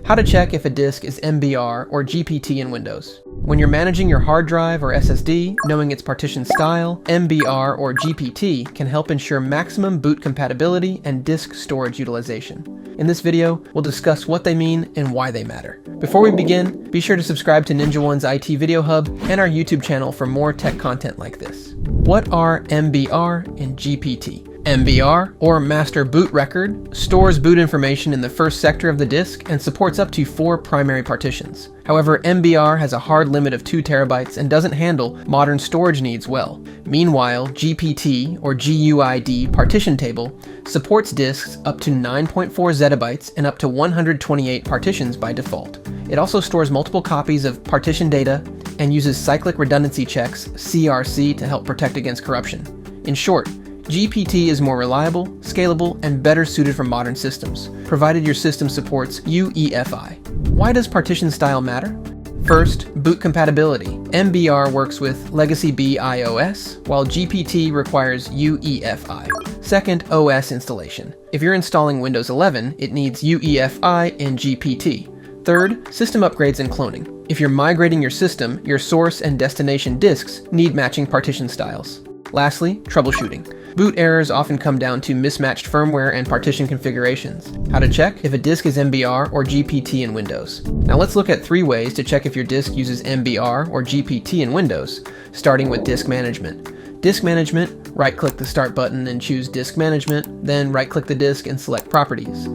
How to check if a disk is MBR or GPT in Windows. When you're managing your hard drive or SSD, knowing its partition style, MBR or GPT can help ensure maximum boot compatibility and disk storage utilization. In this video, we'll discuss what they mean and why they matter. Before we begin, be sure to subscribe to NinjaOne's IT Video Hub and our YouTube channel for more tech content like this. What are MBR and GPT? MBR, or Master Boot Record, stores boot information in the first sector of the disk and supports up to 4 primary partitions. However, MBR has a hard limit of 2 terabytes and doesn't handle modern storage needs well. Meanwhile, GPT, or GUID Partition Table, supports disks up to 9.4 zettabytes and up to 128 partitions by default. It also stores multiple copies of partition data and uses cyclic redundancy checks, CRC, to help protect against corruption. In short, GPT is more reliable, scalable, and better suited for modern systems, provided your system supports UEFI. Why does partition style matter? First, boot compatibility. MBR works with Legacy B iOS, while GPT requires UEFI. Second, OS installation. If you're installing Windows 11, it needs UEFI and GPT. Third, system upgrades and cloning. If you're migrating your system, your source and destination disks need matching partition styles. Lastly, troubleshooting. Boot errors often come down to mismatched firmware and partition configurations. How to check if a disk is MBR or GPT in Windows. Now let's look at 3 ways to check if your disk uses MBR or GPT in Windows, starting with disk management. Disk management, right-click the Start button and choose Disk Management, then right-click the disk and select Properties.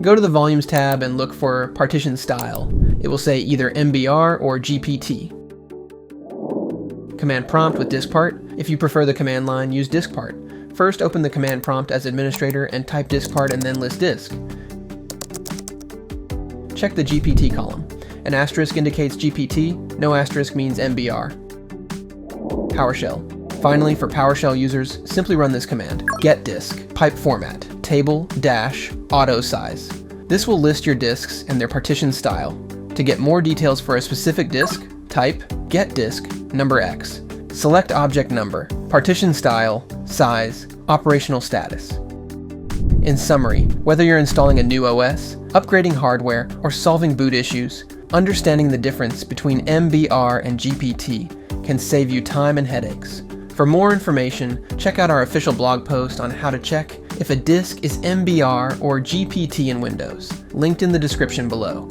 Go to the Volumes tab and look for Partition Style. It will say either MBR or GPT. Command prompt with diskpart. If you prefer the command line, use diskpart. First, open the command prompt as administrator and type diskpart and then list disk. Check the GPT column. An asterisk indicates GPT, no asterisk means MBR. PowerShell. Finally, for PowerShell users, simply run this command: get disk, pipe format, table dash auto size. This will list your disks and their partition style. To get more details for a specific disk, type get disk number X. Select object number, partition style, size, operational status. In summary, whether you're installing a new OS, upgrading hardware, or solving boot issues, understanding the difference between MBR and GPT can save you time and headaches. For more information, check out our official blog post on how to check if a disk is MBR or GPT in Windows, linked in the description below.